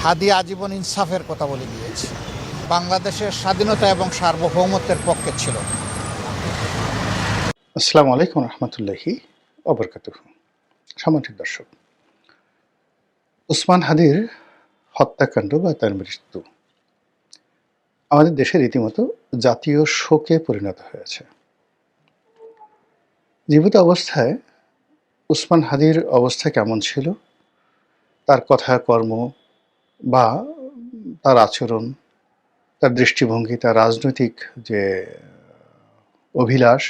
হাদি আজীবন ইনসাফের কথা বলে দিয়েছে, বাংলাদেশের স্বাধীনতা এবং সার্বভৌমত্বের পক্ষে ছিল। আসসালামু আলাইকুম রহমতুল্লাহি অবরকাতুহু। সম্মানিত দর্শক, উসমান হাদির হত্যাকাণ্ড বা তার মৃত্যু আমাদের দেশে রীতিমতো জাতীয় শোকে পরিণত হয়েছে। জীবিত অবস্থায় উসমান হাদির অবস্থা কেমন ছিল, তার কথা কর্ম বা তার আচরণ, তার দৃষ্টিভঙ্গি, তার রাজনৈতিক যে অভিলাষ,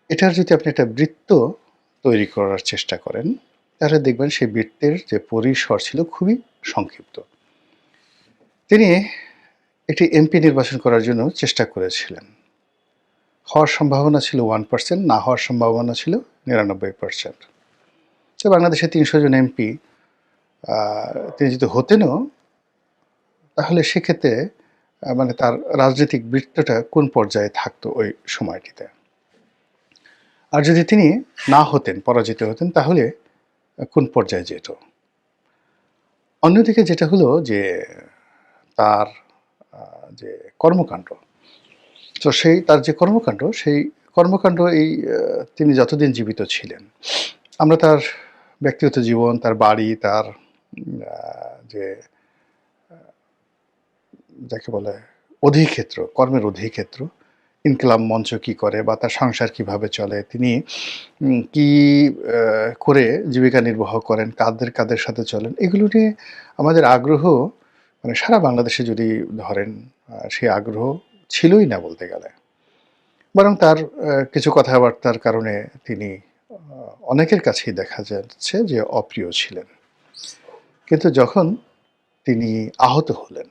এটার যদি আপনি একটা বৃত্ত তৈরি করার চেষ্টা করেন, তাহলে দেখবেন সেই বৃত্তের যে পরিসর ছিল খুবই সংক্ষিপ্ত। তিনি একটি এমপি নির্বাচন করার জন্য চেষ্টা করেছিলেন। হওয়ার সম্ভাবনা ছিল 1%, না হওয়ার সম্ভাবনা ছিল 99%। তো বাংলাদেশে 300 জন এমপি তিনি যদি হতেনও, তাহলে সেক্ষেত্রে মানে তার রাজনৈতিক বৃত্তটা কোন পর্যায়ে থাকতো ওই সময়টিতে। আর যদি তিনি না হতেন, পরাজিত হতেন, তাহলে কোন পর্যায়ে যেত। অন্যদিকে যেটা হলো যে তার যে কর্মকাণ্ড, তো তার যে কর্মকাণ্ড, সেই কর্মকাণ্ড তিনি যতদিন জীবিত ছিলেন, আমরা তার ব্যক্তিগত জীবন, তার বাড়ি, তার যে যাকে বলে অধিক্ষেত্র, কর্মের অধিক্ষেত্র, ইনকিলাব মঞ্চ কি করে বা তার সংসার কিভাবে চলে, তিনি কি করে জীবিকা নির্বাহ করেন, কাদের সাথে চলেন, এগুলো নিয়ে আমাদের আগ্রহ মানে সারা বাংলাদেশে যদি ধরেন, সেই আগ্রহ ছিলই না বলতে গেলে। বরং তার কিছু কথাবার্তার কারণে তিনি অনেকের কাছেই দেখা যাচ্ছে যে অপ্রিয় ছিলেন। কিন্তু যখন তিনি আহত হলেন,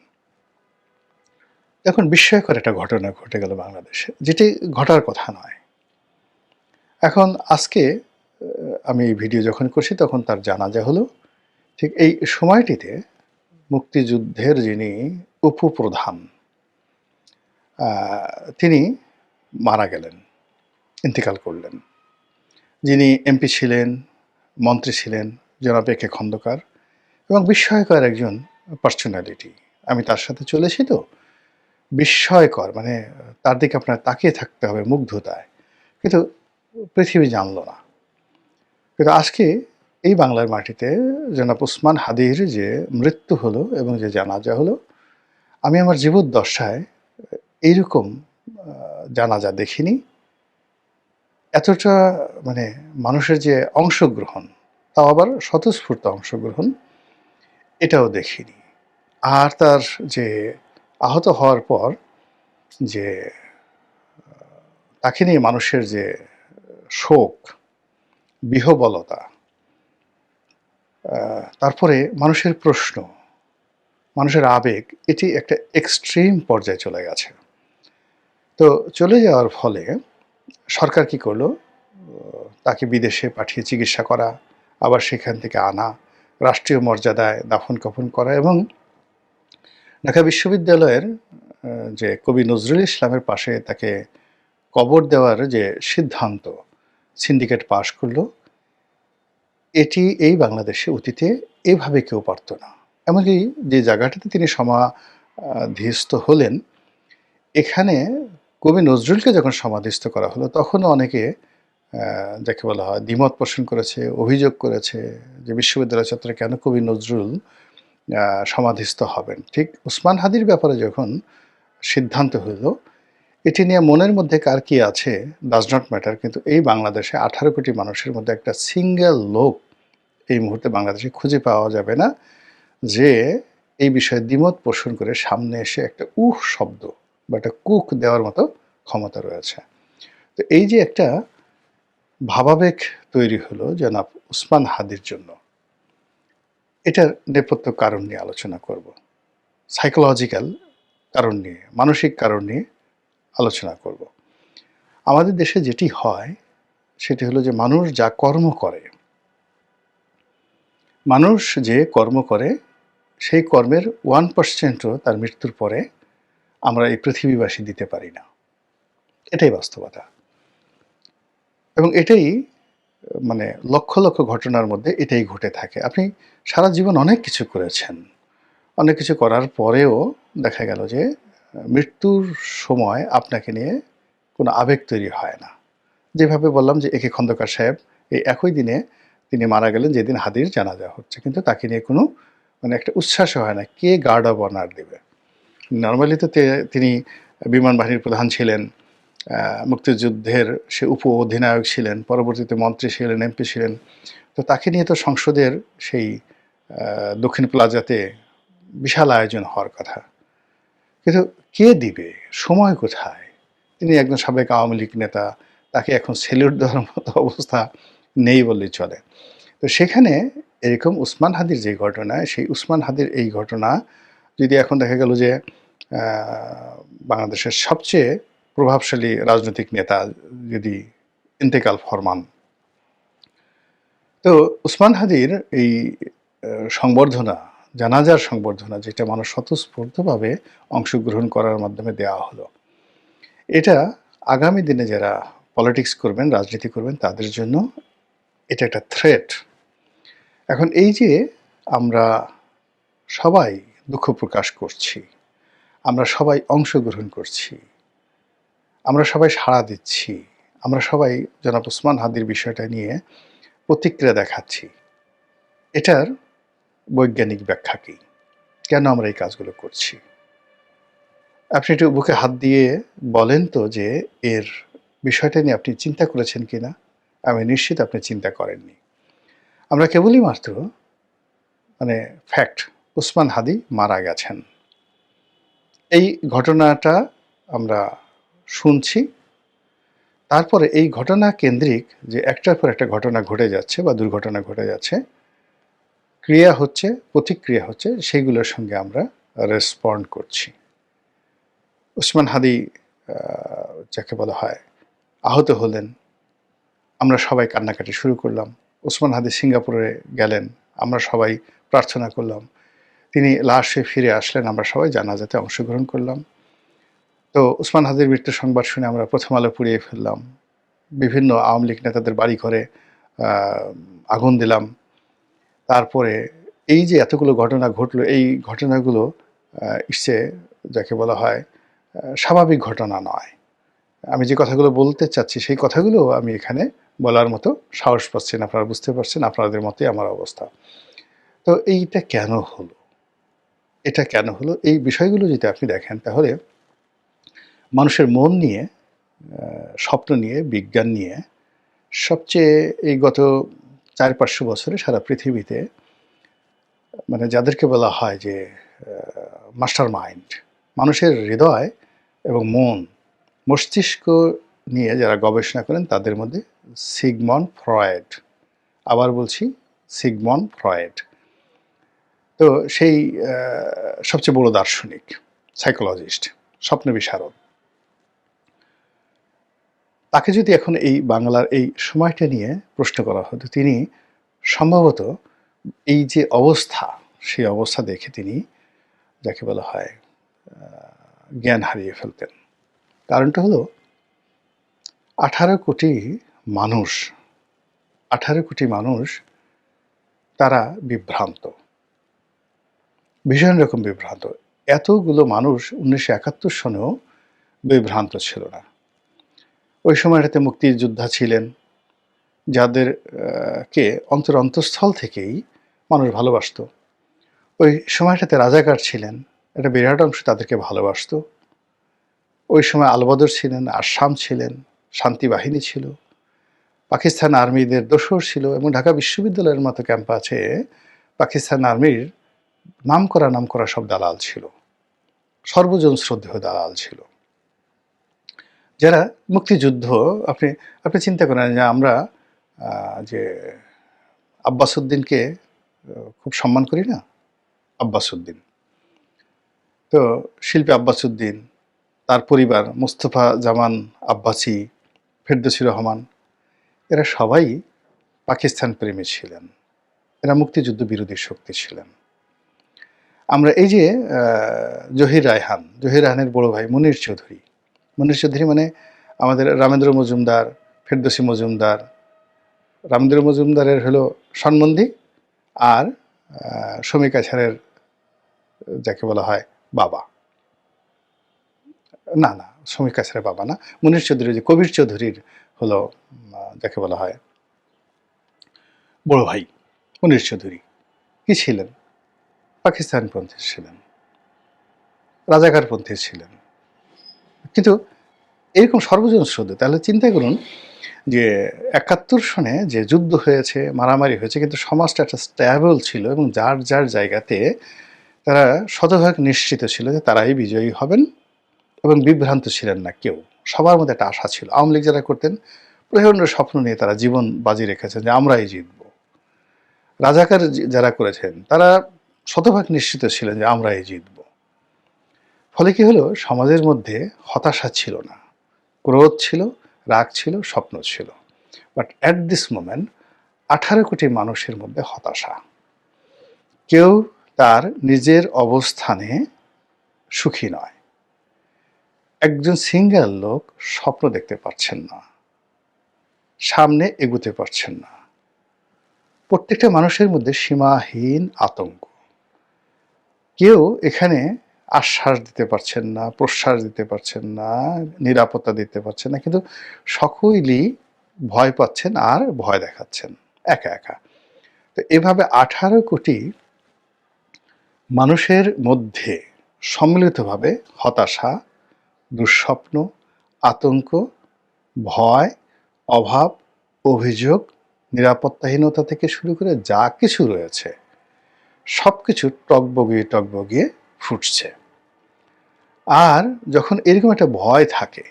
এখন বিস্ময়কর একটা ঘটনা ঘটে গেল বাংলাদেশে, যেটি ঘটার কথা নয়। এখন আজকে আমি এই ভিডিও যখন করছি, তখন তার জানাজা হলো। ঠিক এই সময়টিতে মুক্তিযুদ্ধের যিনি উপপ্রধান, তিনি মারা গেলেন, ইন্তেকাল করলেন। যিনি এমপি ছিলেন, মন্ত্রী ছিলেন, জনাব এ কে খন্দকার, এবং বিস্ময়কর একজন পার্সোনালিটি। আমি তার সাথে চলেছি, তো বিস্ময়কর, মানে তার দিকে আপনার তাকিয়ে থাকতে হবে মুগ্ধতায়, কিন্তু পৃথিবী জানল না। কিন্তু আজকে এই বাংলার মাটিতে জনাব উসমান হাদির যে মৃত্যু হলো এবং যে জানাজা হলো, আমি আমার জীবদ্দশায় এইরকম জানাজা দেখিনি। এতটা মানে মানুষের যে অংশগ্রহণ, তাও আবার স্বতঃস্ফূর্ত অংশগ্রহণ, এটাও দেখিনি। আর তার যে আহত হওয়ার পর যে তাকে নিয়ে মানুষের যে শোক, বিহ্বলতা, তারপরে মানুষের প্রশ্ন, মানুষের আবেগ, এটি একটা এক্সট্রিম পর্যায়ে চলে গেছে। তো চলে যাওয়ার ফলে সরকার কি করলো, তাকে বিদেশে পাঠিয়ে চিকিৎসা করা, আবার সেখান থেকে আনা, রাষ্ট্রীয় মর্যাদায় দাফন কাফন করা, এবং ঢাকা বিশ্ববিদ্যালয়ের যে কবি নজরুল ইসলামের পাশে তাকে কবর দেওয়ার যে সিদ্ধান্ত সিন্ডিকেট পাশ করলো, এটি এই বাংলাদেশে অতীতে এভাবে কেউ পারত না। এমনকি যে জায়গাটাতে তিনি সমাধিস্থ হলেন, এখানে কবি নজরুলকে যখন সমাধিস্থ করা হলো, তখনও অনেকে যাকে বলা হয় দ্বিমত পোষণ করেছে, অভিযোগ করেছে যে বিশ্ববিদ্যালয় চত্বরে কেন কবি নজরুল সমাধিস্থ হবেন। ঠিক উসমান হাদির ব্যাপারে যখন সিদ্ধান্ত হইল, এটি নিয়ে মনের মধ্যে কার কি আছে ডাজ নট ম্যাটার, কিন্তু এই বাংলাদেশে 18 কোটি মানুষের মধ্যে একটা সিঙ্গেল লোক এই মুহূর্তে বাংলাদেশে খুঁজে পাওয়া যাবে না যে এই বিষয়ে দ্বিমত পোষণ করে সামনে এসে একটা শব্দ বা একটা কুক দেওয়ার মতো ক্ষমতা রয়েছে। তো এই যে একটা ভাবাবেগ তৈরি হলো জনাব উসমান হাদির জন্য, এটার নেপথ্য কারণ নিয়ে আলোচনা করব, সাইকোলজিক্যাল কারণ নিয়ে, মানসিক কারণ নিয়ে আলোচনা করব। আমাদের দেশে যেটি হয় সেটি হলো যে মানুষ যা কর্ম করে, মানুষ যে কর্ম করে, সেই কর্মের 1%ও তার মৃত্যুর পরে আমরা এই পৃথিবীবাসী দিতে পারি না। এটাই বাস্তবতা, এবং এটাই মানে লক্ষ লক্ষ ঘটনার মধ্যে এটাই ঘটে থাকে। আপনি সারা জীবন অনেক কিছু করেছেন। অনেক কিছু করার পরেও দেখা গেল যে মৃত্যুর সময় আপনাকে নিয়ে কোনো আবেগ তৈরি হয় না। যেভাবে বললাম যে একে খন্দকার সাহেব এই একই দিনে তিনি মারা গেলেন যেদিন হাদির জানাজা হচ্ছে। কিন্তু তাকে নিয়ে কোনো মানে একটা উচ্ছ্বাসও হয় না। কে গার্ড অব অনার দেবে? নরমালি তো তিনি বিমান বাহিনীর প্রধান ছিলেন। মুক্তিযুদ্ধের সে উপ অধিনায়ক ছিলেন। পরবর্তীতে মন্ত্রী ছিলেন, এমপি ছিলেন। তো তাকে নিয়ে তো সংসদের সেই দক্ষিণ প্লাজাতে বিশাল আয়োজন হওয়ার কথা। কিন্তু কে দিবে? সময় কোথায়? তিনি একজন সাবেক আওয়ামী লীগ নেতা। তাকে এখন সেলিউট দেওয়ার মতো অবস্থা নেই বললেই চলে। তো সেখানে এরকম উসমান হাদির যে ঘটনা, সেই উসমান হাদির এই ঘটনা যদি এখন দেখা গেল যে বাংলাদেশের সবচেয়ে প্রভাবশালী রাজনৈতিক নেতা যদি ইন্তেকাল ফরমান, তো উসমান হাদির এই সংবর্ধনা, জানাজার সংবর্ধনা যেটা মানুষ স্বতঃস্ফূর্তভাবে অংশগ্রহণ করার মাধ্যমে দেওয়া হলো, এটা আগামী দিনে যারা পলিটিক্স করবেন, রাজনীতি করবেন, তাদের জন্য এটা একটা থ্রেট। এখন এই যে আমরা সবাই দুঃখ প্রকাশ করছি, আমরা সবাই অংশগ্রহণ করছি, আমরা সবাই সাড়া দিচ্ছি, আমরা সবাই জনাব ওসমান হাদির বিষয়টা নিয়ে প্রতিক্রিয়া দেখাচ্ছি, এটার বৈজ্ঞানিক ব্যাখ্যা কী? কেন আমরা এই কাজগুলো করছি? আপনি একটু বুকে হাত দিয়ে বলেন তো যে এর বিষয়টা নিয়ে আপনি চিন্তা করেছেন কিনা? আমি নিশ্চিত আপনি চিন্তা করেননি। আমরা কেবলই মাত্র মানে ফ্যাক্ট, ওসমান হাদি মারা গেছেন, এই ঘটনাটা আমরা শুনছি। তারপরে এই ঘটনা কেন্দ্রিক যে একটার পর একটা ঘটনা ঘটে যাচ্ছে বা দুর্ঘটনা ঘটে যাচ্ছে, ক্রিয়া হচ্ছে, প্রতিক্রিয়া হচ্ছে, সেইগুলোর সঙ্গে আমরা রেসপন্ড করছি। ওসমান হাদি যাকে বলা হয় আহত হলেন, আমরা সবাই কান্নাকাটি শুরু করলাম। ওসমান হাদি সিঙ্গাপুরে গেলেন, আমরা সবাই প্রার্থনা করলাম। তিনি লাশে ফিরে আসলেন, আমরা সবাই জানাজাতে অংশগ্রহণ করলাম। তো ওসমান হাদির মৃত্যুর সংবাদ শুনে আমরা প্রথম আলো পুড়িয়ে ফেললাম, বিভিন্ন আওয়ামী লীগ নেতাদের বাড়ি ঘরে আগুন দিলাম। তারপরে এই যে এতগুলো ঘটনা ঘটলো, এই ঘটনাগুলো ইসে যাকে বলা হয় স্বাভাবিক ঘটনা নয়। আমি যে কথাগুলো বলতে চাচ্ছি সেই কথাগুলো আমি এখানে বলার মতো সাহস পাচ্ছি না। আপনারা বুঝতে পারছেন, আপনাদের মতোই আমার অবস্থা। তো এইটা কেন হলো? এটা কেন হলো? এই বিষয়গুলো যদি আপনি দেখেন তাহলে মানুষের মন নিয়ে, স্বপ্ন নিয়ে, বিজ্ঞান নিয়ে সবচেয়ে এই গত ৪-৫০০ বছরে সারা পৃথিবীতে মানে যাদেরকে বলা হয় যে মাস্টার মাইন্ড, মানুষের হৃদয় এবং মন, মস্তিষ্ক নিয়ে যারা গবেষণা করেন তাদের মধ্যে সিগমন্ড ফ্রয়েড, আবার বলছি সিগমন্ড ফ্রয়েড। তো সেই সবচেয়ে বড় দার্শনিক, সাইকোলজিস্ট, স্বপ্ন বিশারদ, তাকে যদি এখন এই বাংলার এই সময়টা নিয়ে প্রশ্ন করা হতো, তিনি সম্ভবত এই যে অবস্থা, সেই অবস্থা দেখে তিনি যাকে বলা হয় জ্ঞান হারিয়ে ফেলতেন। কারণটা হলো 18 কোটি মানুষ, 18 কোটি মানুষ তারা বিভ্রান্ত, ভীষণ রকম বিভ্রান্ত। এতগুলো মানুষ 1971 সনেও বিভ্রান্ত ছিল না। ওই সময়টাতে মুক্তিযোদ্ধা ছিলেন, যাদের কে অন্তরস্থল থেকেই মানুষ ভালোবাসত। ওই সময়টাতে রাজাকার ছিলেন, একটা বিরাট অংশ তাদেরকে ভালোবাসত। ওই সময় আলবদর ছিলেন, আসাম ছিলেন, শান্তি বাহিনী ছিল, পাকিস্তান আর্মিদের দোসর ছিল, এবং ঢাকা বিশ্ববিদ্যালয়ের মতো ক্যাম্পাসে পাকিস্তান আর্মির নামকরা সব দালাল ছিল, সর্বজন শ্রদ্ধেয় দালাল ছিল, যারা মুক্তিযুদ্ধ আপনি আপনি চিন্তা করেন যে আমরা যে আব্বাস উদ্দিনকে খুব সম্মান করি না, আব্বাস উদ্দিন, তো শিল্পী আব্বাস উদ্দিন, তার পরিবার মোস্তফা জামান আব্বাসী, ফেরদৌসী রহমান, এরা সবাই পাকিস্তান প্রেমী ছিলেন, এরা মুক্তিযুদ্ধ বিরোধী শক্তি ছিলেন। আমরা এই যে জহির রায়হানের বড় ভাই মনির চৌধুরী মানে আমাদের রামেন্দ্র মজুমদার, ফেরদৌসী মজুমদার, রামদেব মজুমদারের হলো সন্বন্ধী, আর সমীকা ছাড়ের যাকে বলা হয় বাবা, না না সমীকা ছাড়ের বাবা না, মুনির চৌধুরী, যে কবির চৌধুরীর হলো যাকে বলা হয় বড় ভাই মুনির চৌধুরী, কি ছিলেন? পাকিস্তানপন্থী ছিলেন, রাজাকারপন্থী ছিলেন। কিন্তু এরকম সর্বজন শ্রদ্ধ। তাহলে চিন্তা করুন যে ৭১ সনে যে যুদ্ধ হয়েছে, মারামারি হয়েছে, কিন্তু সমাজটা একটা স্ট্যাবল ছিল এবং যার যার জায়গাতে তারা শতভাগ নিশ্চিত ছিল যে তারাই বিজয়ী হবেন এবং বিভ্রান্ত ছিলেন না কেউ। সবার মধ্যে একটা আশা ছিল। আওয়ামী লীগ যারা করতেন, প্রচণ্ড স্বপ্ন নিয়ে তারা জীবন বাজি রেখেছেন যে আমরাই জিতব। রাজাকার যারা করেছেন তারা শতভাগ নিশ্চিত ছিলেন যে আমরাই জিতব। ফলে কি হলো, সমাজের মধ্যে হতাশা ছিল না, ক্রোধ ছিল, রাগ ছিল, স্বপ্ন ছিল। বাট অ্যাট দিস মোমেন্ট 18 কোটি মানুষের মধ্যে হতাশা। কেউ তার নিজের অবস্থানে সুখী নয়। একজন সিঙ্গেল লোক স্বপ্ন দেখতে পারছেন না, সামনে এগুতে পারছেন না। প্রত্যেকটা মানুষের মধ্যে সীমাহীন আতঙ্ক। কেউ এখানে আশ্বাস দিতে পারছেন না, প্রশ্বাস দিতে পারছেন না, নিরাপত্তা দিতে পারছেন না, কিন্তু সকলেই ভয় পাচ্ছেন আর ভয় দেখাচ্ছেন একা একা। তো এভাবে 18 কোটি মানুষের মধ্যে সম্মিলিতভাবে হতাশা, দুঃস্বপ্ন, আতঙ্ক, ভয়, অভাব, অভিযোগ, নিরাপত্তাহীনতা থেকে শুরু করে যা কিছু রয়েছে সব কিছু টগবগিয়ে টগবগিয়ে ফুটছে। আর যখন এরকম একটা ভয় থাকে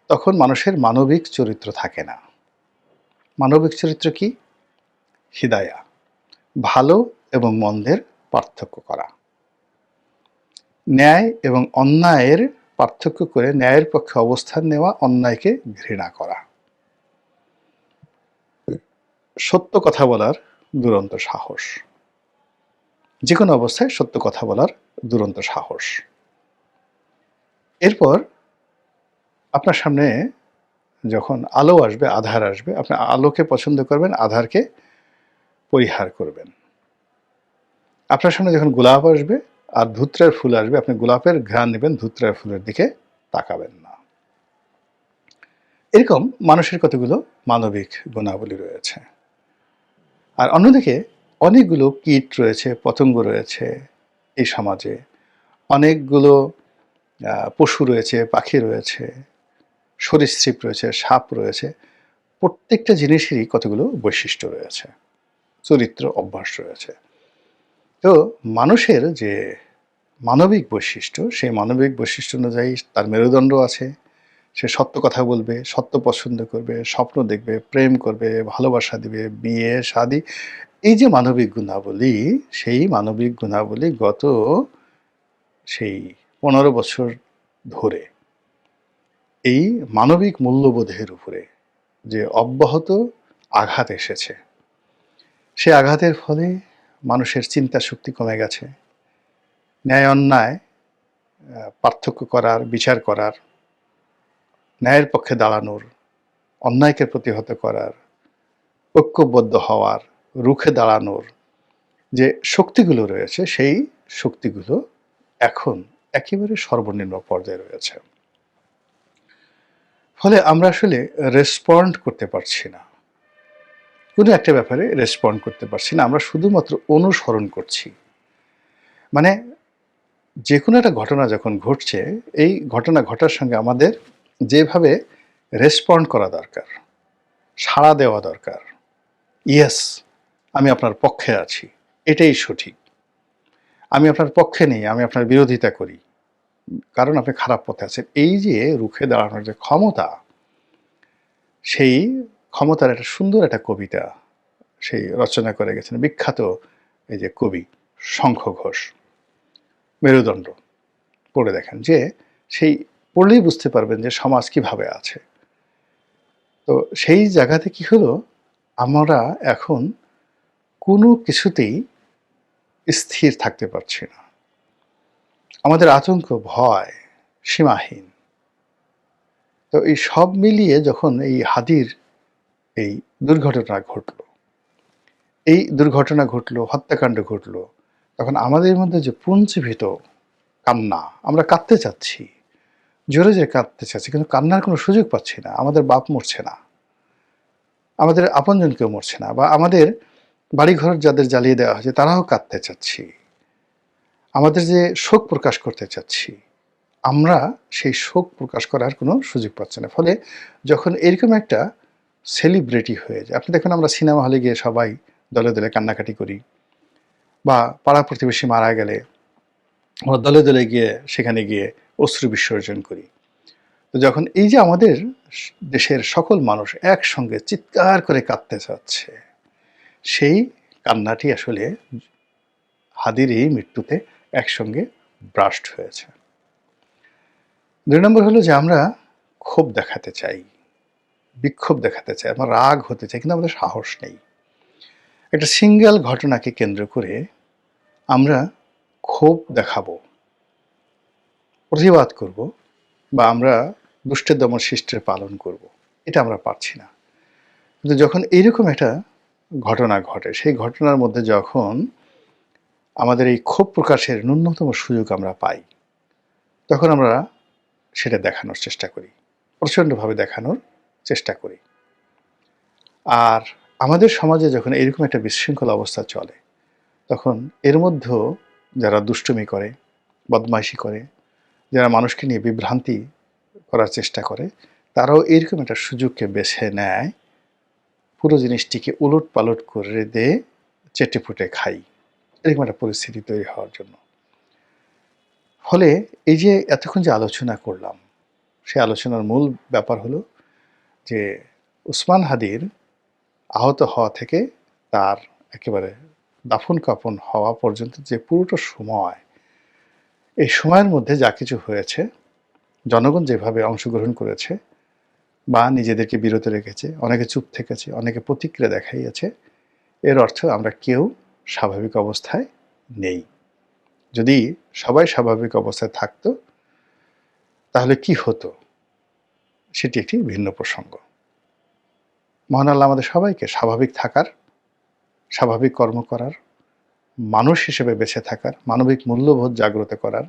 তখন মানুষের মানবিক চরিত্র থাকে না। মানবিক চরিত্র কি? হিদায়া, ভালো এবং মন্দের পার্থক্য করা, ন্যায় এবং অন্যায়ের পার্থক্য করে ন্যায়ের পক্ষে অবস্থান নেওয়া, অন্যায়কে ঘৃণা করা, সত্য কথা বলার দুরন্ত সাহস, যে কোনো অবস্থায় সত্য কথা বলার দুরন্ত সাহস। এরপর আপনার সামনে যখন আলো আসবে, আধার আসবে, আপনি আলোকে পছন্দ করবেন, আধারকে পরিহার করবেন। আপনার সামনে যখন গোলাপ আসবে আর ধুত্রার ফুল আসবে, আপনি গোলাপের ঘ্রাণ নেবেন, ধুত্রার ফুলের দিকে তাকাবেন না। এরকম মানুষের কতগুলো মানবিক গুণাবলী রয়েছে। আর অন্যদিকে অনেকগুলো কীট রয়েছে, পতঙ্গ রয়েছে এই সমাজে, অনেকগুলো পশু রয়েছে, পাখি রয়েছে, সরীসৃপ রয়েছে, সাপ রয়েছে। প্রত্যেকটা জিনিসেরই কতগুলো বৈশিষ্ট্য রয়েছে, চরিত্র, অভ্যাস রয়েছে। তো মানুষের যে মানবিক বৈশিষ্ট্য, সেই মানবিক বৈশিষ্ট্য অনুযায়ী তার মেরুদণ্ড আছে। সে সত্য কথা বলবে, সত্য পছন্দ করবে, স্বপ্ন দেখবে, প্রেম করবে, ভালোবাসা দিবে, বিয়ে শাদী। এই যে মানবিক গুণাবলী, সেই মানবিক গুণাবলী গত সেই 15 বছর ধরে এই মানবিক মূল্যবোধের উপরে যে অব্যাহত আঘাত এসেছে, সে আঘাতের ফলে মানুষের চিন্তা শক্তি কমে গেছে। ন্যায় অন্যায় পার্থক্য করার, বিচার করার, ন্যায়ের পক্ষে দাঁড়ানোর, অন্যায়কে প্রতিহত করার, ঐক্যবদ্ধ হওয়ার, রুখে দাঁড়ানোর যে শক্তিগুলো রয়েছে, সেই শক্তিগুলো এখন একেবারে সর্বনিম্ন পর্যায়ে রয়েছে। ফলে আমরা আসলে রেসপন্ড করতে পারছি না, কোনো একটা ব্যাপারে রেসপন্ড করতে পারছি না। আমরা শুধুমাত্র অনুসরণ করছি। মানে যে কোনো একটা ঘটনা যখন ঘটছে, এই ঘটনা ঘটার সঙ্গে আমাদের যেভাবে রেসপন্ড করা দরকার, সাড়া দেওয়া দরকার, ইয়েস আমি আপনার পক্ষে আছি, এটাই সঠিক, আমি আপনার পক্ষে নেই, আমি আপনার বিরোধিতা করি কারণ আপনি খারাপ পথে আছেন, এই যে রুখে দাঁড়ানোর যে ক্ষমতা, সেই ক্ষমতার একটা সুন্দর একটা কবিতা সেই রচনা করে গেছেন বিখ্যাত এই যে কবি শঙ্খ ঘোষ। মেরুদণ্ড পড়ে দেখেন, যে সেই পড়লেই বুঝতে পারবেন যে সমাজ কিভাবে আছে। তো সেই জায়গাতে কি হলো, আমরা এখন কোনো কিছুতেই স্থির থাকতে পারছি না। আমাদের আতঙ্ক, ভয় সীমাহীন। তো এই সব মিলিয়ে যখন এই হাদির এই দুর্ঘটনা ঘটলো, এই দুর্ঘটনা ঘটলো, হত্যাকাণ্ড ঘটলো, তখন আমাদের মধ্যে যে পুঞ্জীভূত কান্না, আমরা কাঁদতে চাচ্ছি, জোরে জোরে কাঁদতে চাচ্ছি, কিন্তু কান্নার কোনো সুযোগ পাচ্ছি না। আমাদের বাপ মরছে না, আমাদের আপনজন কেউ মরছে না, বা আমাদের বাড়িঘর যাদের জ্বালিয়ে দেওয়া হয়েছে তারাও কাঁদতে চাচ্ছি, আমাদের যে শোক প্রকাশ করতে চাচ্ছি, আমরা সেই শোক প্রকাশ করার কোনো সুযোগ পাচ্ছি না। ফলে যখন এরকম একটা সেলিব্রিটি হয়ে যায়, আপনি দেখুন আমরা সিনেমা হলে গিয়ে সবাই দলে দলে কান্নাকাটি করি, বা পাড়া প্রতিবেশী মারা গেলে আমরা দলে দলে গিয়ে সেখানে গিয়ে অশ্রু বিসর্জন করি। তো যখন এই যে আমাদের দেশের সকল মানুষ একসঙ্গে চিৎকার করে কাঁদতে চাচ্ছে, সেই কান্নাটি আসলে হাদির এই মৃত্যুতে একসঙ্গে ব্রাস্ট হয়েছে। ২ নম্বর হলো যে আমরা ক্ষোভ দেখাতে চাই, বিক্ষোভ দেখাতে চাই, আমরা রাগ হতে চাই, কিন্তু আমাদের সাহস নেই। একটা সিঙ্গেল ঘটনাকে কেন্দ্র করে আমরা ক্ষোভ দেখাবো, প্রতিবাদ করব, বা আমরা দুষ্টের দমন শিষ্টের পালন করব, এটা আমরা পারছি না। কিন্তু যখন এইরকম একটা ঘটনা ঘটে, সেই ঘটনার মধ্যে যখন আমাদের এই ক্ষোভ প্রকাশের ন্যূনতম সুযোগ আমরা পাই, তখন আমরা সেটা দেখানোর চেষ্টা করি, প্রচণ্ডভাবে দেখানোর চেষ্টা করি। আর আমাদের সমাজে যখন এরকম একটা বিশৃঙ্খল অবস্থা চলে, তখন এর মধ্যেও যারা দুষ্টুমি করে, বদমাইশি করে, যারা মানুষকে নিয়ে বিভ্রান্তি করার চেষ্টা করে, তারাও এরকম একটা সুযোগকে বেছে নেয়, পুরো জিনিসটিকে উলট পালট করে দিয়ে চেটেপুটে খাই, এরকম একটা পরিস্থিতি তৈরি হওয়ার জন্য। ফলে এই যে এতক্ষণ যে আলোচনা করলাম, সেই আলোচনার মূল ব্যাপার হলো যে উসমান হাদির আহত হওয়া থেকে তার একেবারে দাফন কাফন হওয়া পর্যন্ত যে পুরোটা সময়, এই সময়ের মধ্যে যা কিছু হয়েছে, জনগণ যেভাবে অংশগ্রহণ করেছে বা নিজেদেরকে বিরত রেখেছে, অনেকে চুপ থেকেছে, অনেকে প্রতিক্রিয়া দেখাইয়াছে, এর অর্থ আমরা কেউ স্বাভাবিক অবস্থায় নেই। যদি সবাই স্বাভাবিক অবস্থায় থাকতো তাহলে কি হতো, সেটি একটি ভিন্ন প্রসঙ্গ। মহান আল্লাহ আমাদের সবাইকে স্বাভাবিক থাকার, স্বাভাবিক কর্ম করার, মানুষ হিসেবে বেঁচে থাকার, মানবিক মূল্যবোধ জাগ্রত করার,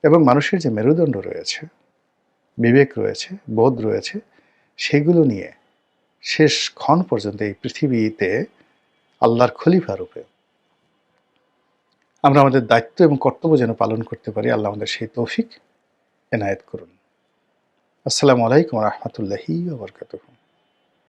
এবং মানুষের যে মেরুদণ্ড রয়েছে, বিবেক রয়েছে, বোধ রয়েছে, সেগুলো নিয়ে শেষ ক্ষণ পর্যন্ত এই পৃথিবীতে আল্লাহর খলিফা রূপে আমরা আমাদের দায়িত্ব এবং কর্তব্য যেন পালন করতে পারি, আল্লাহ আমাদের সেই তৌফিক এনায়েত করুন। আসসালামু আলাইকুম ওয়া রাহমাতুল্লাহি ওয়া বারাকাতুহু।